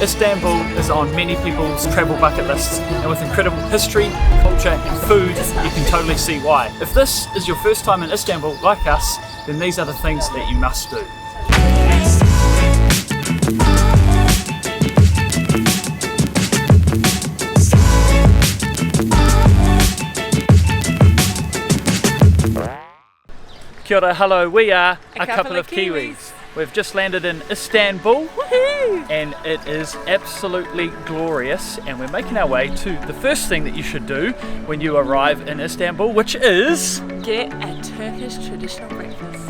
Istanbul is on many people's travel bucket lists, and with incredible history, culture and food, you can totally see why. If this is your first time in Istanbul like us, then these are the things that you must do. Kia ora, hello, we are A Couple of Kiwis. We've just landed in Istanbul. Woohoo! And it is absolutely glorious, and we're making our way to the first thing that you should do when you arrive in Istanbul, which is get a Turkish traditional breakfast.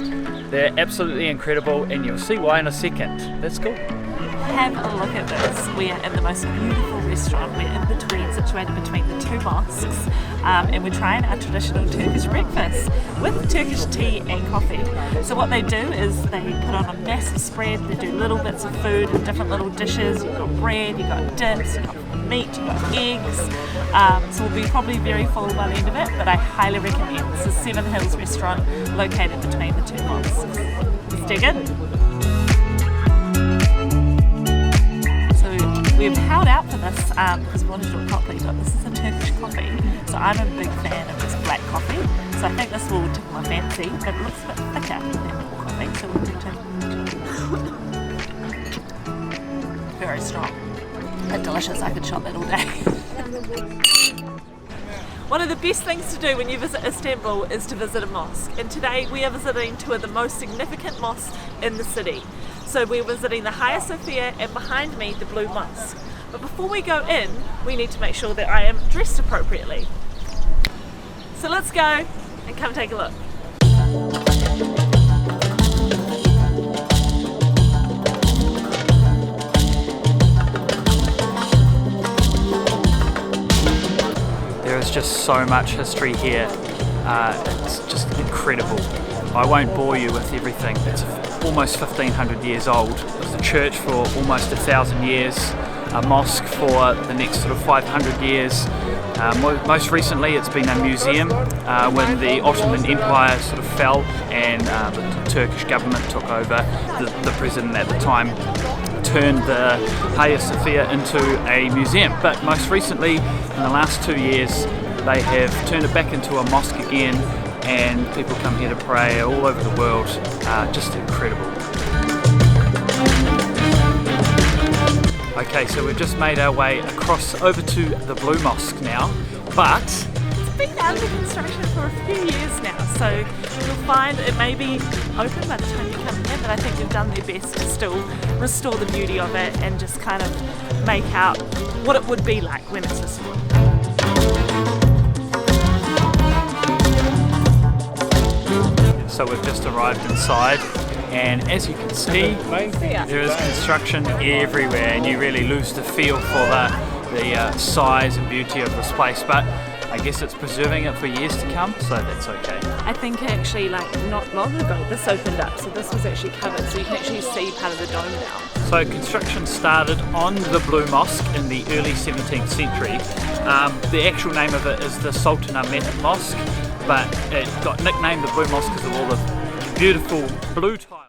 They're absolutely incredible, and you'll see why in a second. Let's go. Have a look at this. We are in the most beautiful restaurant. We're in between, situated between the two mosques, and we're trying our traditional Turkish breakfast with Turkish tea and coffee. So what they do is they put on a massive spread. They do little bits of food in different little dishes. You've got bread, you've got dips, you've got meat, you've got eggs. So we'll be probably very full by the end of it, but I highly recommend. This is Seven Hills restaurant located between the two mosques. Let's dig in. We've held out for this because we wanted to do it properly, but this is a Turkish coffee. So I'm a big fan of just black coffee. So I think this will tickle my fancy, but it looks a bit thicker than normal coffee, so we'll do it. Very strong. But delicious, I could shop that all day. One of the best things to do when you visit Istanbul is to visit a mosque. And today we are visiting two of the most significant mosques in the city. So we're visiting the Hagia Sophia and behind me the Blue Mosque. But before we go in, we need to make sure that I am dressed appropriately. So let's go and come take a look. There is just so much history here. It's just incredible. I won't bore you with everything. It's almost 1500 years old. It was a church for almost 1000 years, a mosque for the next sort of 500 years. Most recently it's been a museum when the Ottoman Empire sort of fell and the Turkish government took over. The president at the time turned the Hagia Sophia into a museum, but most recently in the last 2 years they have turned it back into a mosque again, and people come here to pray all over the world. Just incredible. Okay, so we've just made our way across over to the Blue Mosque now, but it's been under construction for a few years now, so you'll find it may be open by the time you come here, but I think they've done their best to still restore the beauty of it and just kind of make out what it would be like when it's restored. So we've just arrived inside, and as you can see, there is construction everywhere, and you really lose the feel for the size and beauty of this place, but I guess it's preserving it for years to come, so that's okay. I think actually not long ago this opened up, so this was actually covered, so you can actually see part of the dome now. So construction started on the Blue Mosque in the early 17th century. The actual name of it is the Sultan Ahmet Mosque, but it got nicknamed the Blue Mosque because of all the beautiful blue tiles.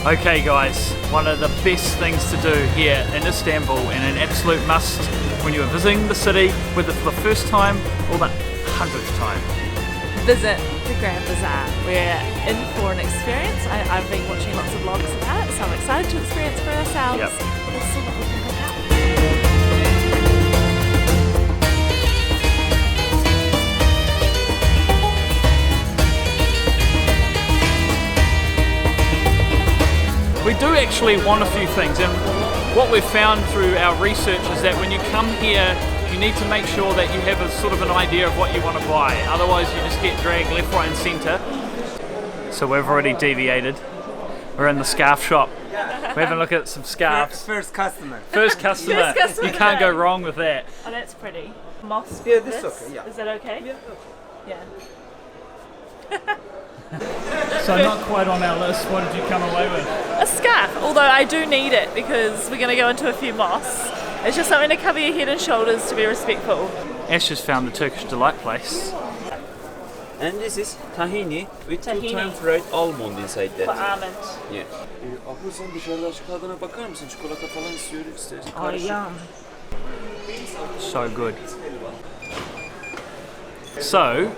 Okay guys, one of the best things to do here in Istanbul, and an absolute must when you are visiting the city, whether for the first time or the 100th time. Visit the Grand Bazaar. We're in for an experience. I've been watching lots of vlogs about it, so I'm excited to experience for ourselves. Yep. Let's see what we can pick up. We do actually want a few things, and what we've found through our research is that when you come here, you need to make sure that you have a sort of an idea of what you want to buy. Otherwise you just get dragged left, right and centre. So we've already deviated. We're in the scarf shop. We're having a look at some scarves. First customer. First customer. You can't go wrong with that. Oh, that's pretty. Mosque. Yeah, this is okay, yeah. Is that okay? Yeah. So not quite on our list. What did you come away with? A scarf, although I do need it because we're going to go into a few mosques It's just something to cover your head and shoulders to be respectful. Ash just found the Turkish Delight place. And this is tahini with Tahini. 2 times fried almond inside For that. almond. Yeah. Abla sen dışarıda şu tadına bakar mısın? Çikolata falan istiyoruz. Oh, yum. So good. So,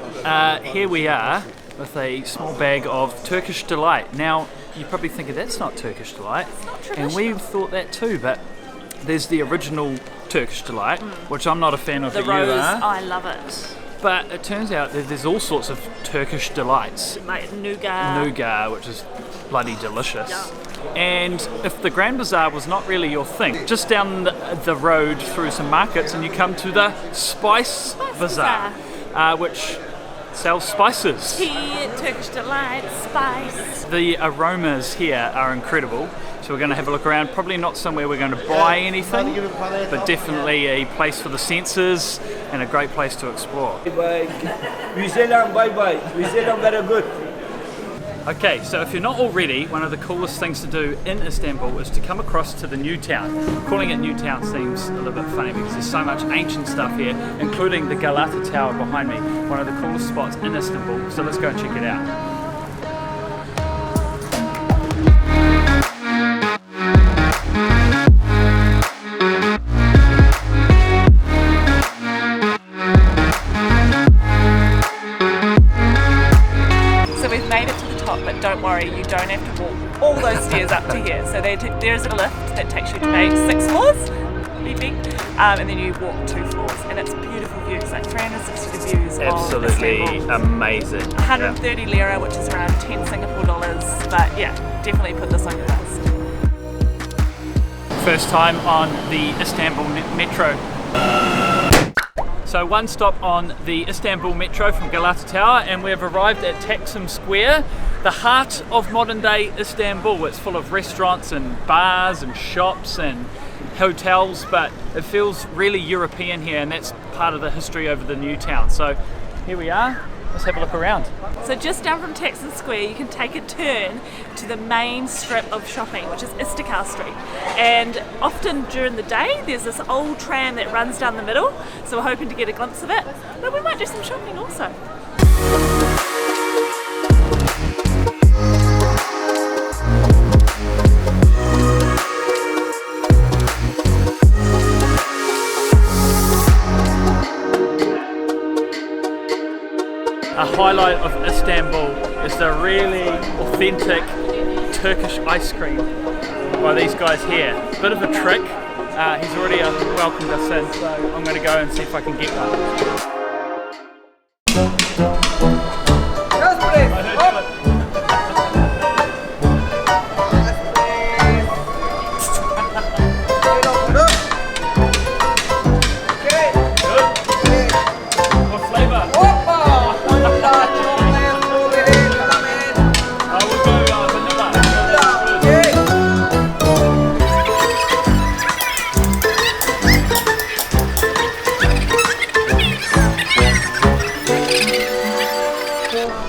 here we are with a small bag of Turkish Delight. Now, you're probably thinking that's not Turkish Delight. And we thought that too, but there's the original Turkish Delight, which I'm not a fan of, The but you rose, are. I love it. But it turns out that there's all sorts of Turkish delights. Like nougat. Nougat, which is bloody delicious. Yum. And if the Grand Bazaar was not really your thing, just down the road through some markets and you come to the Spice Bazaar, which sells spices. Tea, Turkish delight, spice. The aromas here are incredible. So we're going to have a look around. Probably not somewhere we're going to buy anything, but definitely a place for the senses and a great place to explore. Bye. Vizelam, bye bye. Vizelam very good. Okay, so if you're not already, one of the coolest things to do in Istanbul is to come across to the new town. Calling it new town seems a little bit funny because there's so much ancient stuff here, including the Galata Tower behind me, one of the coolest spots in Istanbul. So let's go and check it out. Don't worry, you don't have to walk all those stairs up to here. So there's a lift that takes you to maybe 6 floors, beeping, and then you walk 2 floors, and it's beautiful views, like 360 views. Absolutely of Istanbul. amazing. 130 lira, which is around 10 Singapore dollars. But yeah, definitely put this on your list. First time on the Istanbul Metro. So one stop on the Istanbul Metro from Galata Tower, and we've arrived at Taksim Square, the heart of modern day Istanbul. It's full of restaurants and bars and shops and hotels, but it feels really European here, and that's part of the history over the new town. So here we are, let's have a look around. So just down from Taksim Square you can take a turn to the main strip of shopping, which is Istanbul Street, and often during the day there's this old tram that runs down the middle, so we're hoping to get a glimpse of it, but we might do some shopping also. A highlight of Istanbul is the really authentic Turkish ice cream by these guys here. Bit of a trick. He's already welcomed us in, so I'm going to go and see if I can get one.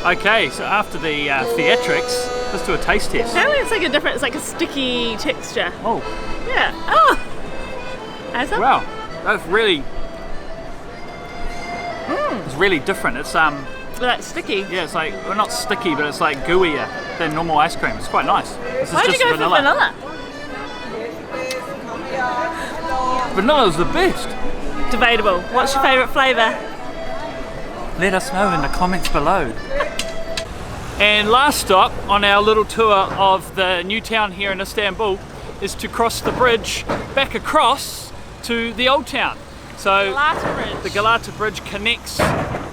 Okay, so after the theatrics, let's do a taste test. Apparently it's like a sticky texture. Oh. Yeah. Oh! Wow, that's really... It's really different. It's Like sticky. yeah, it's like, well, not sticky, but it's like gooier than normal ice cream. It's quite nice. This is Why did just you go for vanilla? Vanilla's the best. Debatable. What's your favourite flavour? Let us know in the comments below. And last stop on our little tour of the new town here in Istanbul is to cross the bridge back across to the old town. So Galata Bridge. the Galata Bridge connects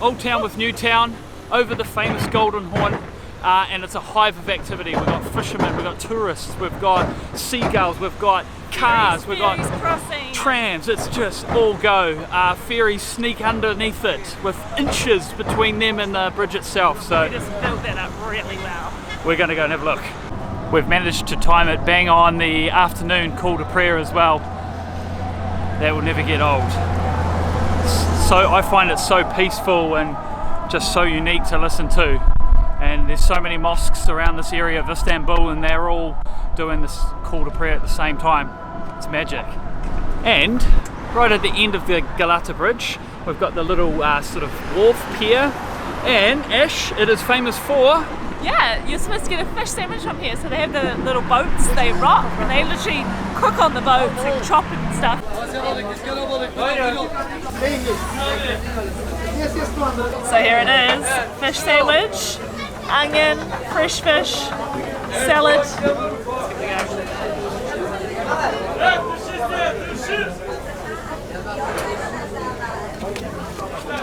old town with new town over the famous Golden Horn, and it's a hive of activity. We've got fishermen, we've got tourists, we've got seagulls, we've got cars, we've got crossing. trams. It's just all go. Ferries sneak underneath it with inches between them and the bridge itself. So We just built that up really well. we're going to go and have a look. We've managed to time it bang on the afternoon call to prayer as well. That will never get old. So I find it so peaceful and just so unique to listen to. And there's so many mosques around this area of Istanbul, and they're all doing this call to prayer at the same time. It's magic. And right at the end of the Galata Bridge, we've got the little sort of wharf pier. And Ash, it is famous for... Yeah, you're supposed to get a fish sandwich from here. So they have the little boats, they rock, and they literally cook on the boats and chop and stuff. So here it is, fish sandwich, onion, fresh fish, salad.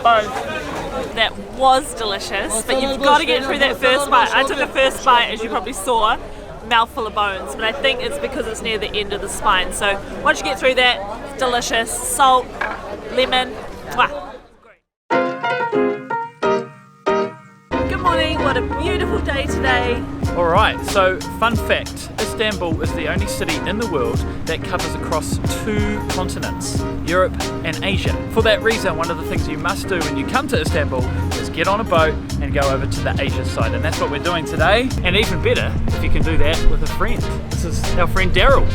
Oh, that was delicious, but you've got to get through that first bite. I took the first bite, as you probably saw, mouthful of bones, but I think it's because it's near the end of the spine. So once you get through that, it's delicious. Salt, lemon, mwah. Good morning, what a beautiful day today. Alright, so fun fact, Istanbul is the only city in the world that covers across 2 continents, Europe and Asia. For that reason, one of the things you must do when you come to Istanbul is get on a boat and go over to the Asia side, and that's what we're doing today. And even better, if you can do that with a friend. This is our friend Daryl.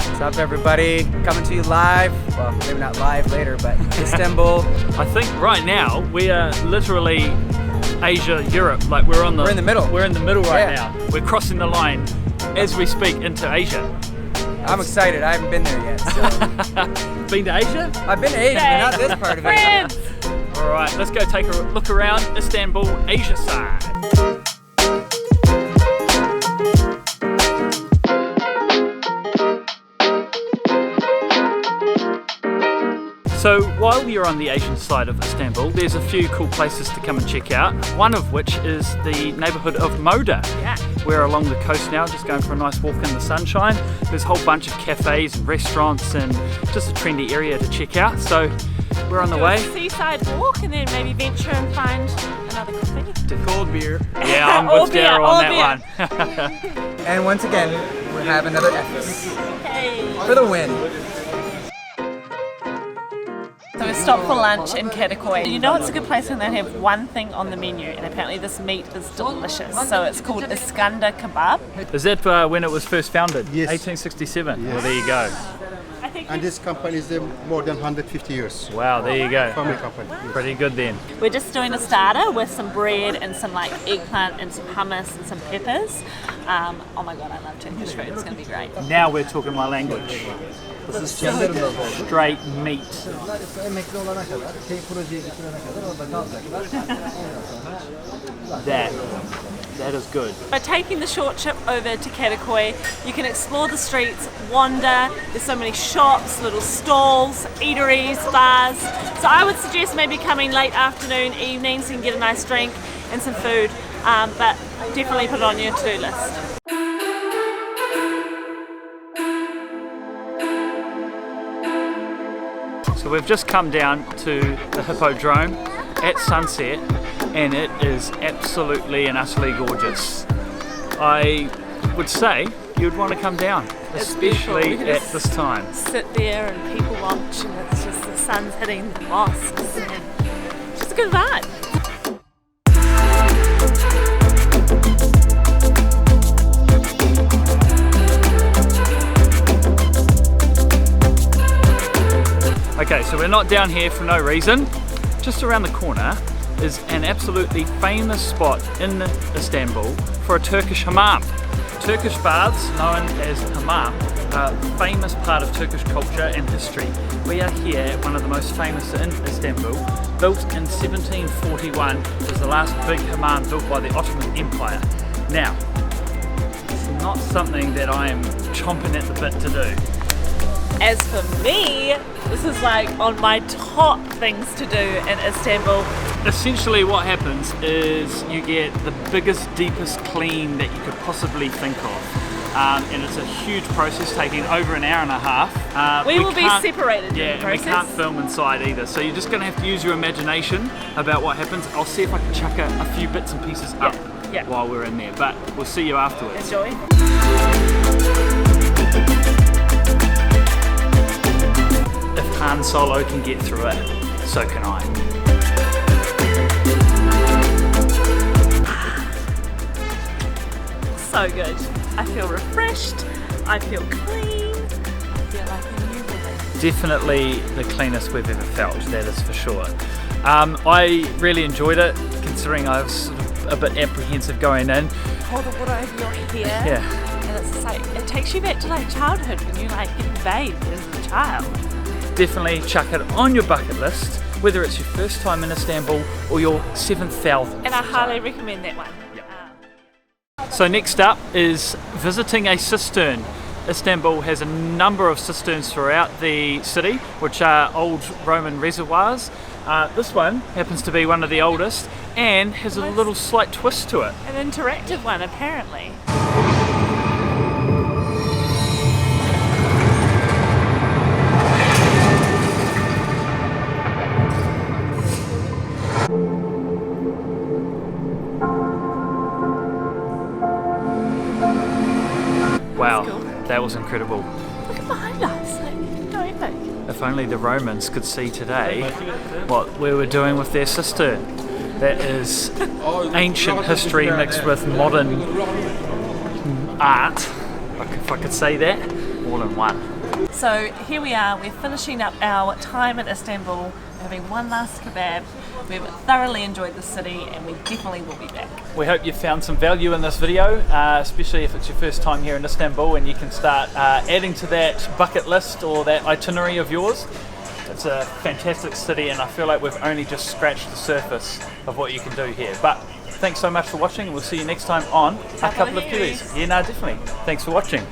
What's up, everybody? Coming to you live, well, maybe not live later, but Istanbul. I think right now we are literally Asia, Europe, like we're in the middle. We're in the middle right now. We're crossing the line as we speak into Asia. I'm excited. I haven't been there yet. So. Been to Asia? I've been to Asia, but not this part of it. All right, let's go take a look around Istanbul, Asia side. So while you're on the Asian side of Istanbul, there's a few cool places to come and check out. One of which is the neighbourhood of Moda. Yeah. We're along the coast now, just going for a nice walk in the sunshine. There's a whole bunch of cafes and restaurants and just a trendy area to check out. So we're on the way. Do a seaside walk and then maybe venture and find another coffee. Cold beer. Yeah, I'm with Daryl on that one. And once again, we have another F's. Hey. For the win. So we stopped for lunch in Kadıköy. You know it's a good place when they have one thing on the menu, and apparently this meat is delicious. So it's called Iskandar kebab. Is that when it was first founded? Yes. 1867? Yes. Well, there you go. I think And this company is more than 150 years. Wow, there you go. Family company. Pretty good then. we're just doing a starter with some bread and some like eggplant and some hummus and some peppers. Oh my god, I love Turkish food. It's going to be great. Now we're talking my language. This is just straight meat. That is good. By taking the short trip over to Kadıköy, you can explore the streets, wander. There's so many shops, little stalls, eateries, bars. So I would suggest maybe coming late afternoon, evening, so you can get a nice drink and some food. But definitely put it on your to-do list. So we've just come down to the Hippodrome at sunset, and it is absolutely and utterly gorgeous. I would say you'd want to come down, especially at this time. Sit there and people watch, and it's just the sun's hitting the mosques, and it's just a good vibe. Okay, so we're not down here for no reason. Just around the corner is an absolutely famous spot in Istanbul for a Turkish hammam. Turkish baths, known as hammam, are a famous part of Turkish culture and history. We are here at one of the most famous in Istanbul. Built in 1741, it was the last big hammam built by the Ottoman Empire. Now, it's not something that I am chomping at the bit to do. As for me, this is like on my top things to do in Istanbul. Essentially what happens is you get the biggest, deepest clean that you could possibly think of. And it's a huge process taking over an hour and a half. We will be can't- separated Yeah, in the and we process. can't film inside either. So you're just going to have to use your imagination about what happens. I'll see if I can chuck a few bits and pieces up yeah. while we're in there. But we'll see you afterwards. Enjoy. If Han Solo can get through it, so can I. So good. I feel refreshed. I feel clean. I feel like a new woman. definitely the cleanest we've ever felt, that is for sure. I really enjoyed it, considering I was sort of a bit apprehensive going in. Hold the water over your hair. Yeah. And it's just like, it takes you back to like childhood when you like getting bathed as a child. Definitely chuck it on your bucket list, whether it's your first time in Istanbul or your 7,000th. And I highly recommend that one. So next up is visiting a cistern. Istanbul has a number of cisterns throughout the city, which are old Roman reservoirs. This one happens to be one of the oldest and has a little slight twist to it. An interactive one, apparently. Wow, that was incredible. Look at behind us, like, how epic. If only the Romans could see today what we were doing with their cistern. That is ancient history mixed with modern art, if I could say that, all in one. So here we are, we're finishing up our time in Istanbul, we're having one last kebab. We've thoroughly enjoyed the city and we definitely will be back. We hope you found some value in this video, especially if it's your first time here in Istanbul, and you can start adding to that bucket list or that itinerary of yours. It's a fantastic city and I feel like we've only just scratched the surface of what you can do here. But thanks so much for watching and we'll see you next time on A Couple of Kiwis. Yeah, no, definitely. Thanks for watching.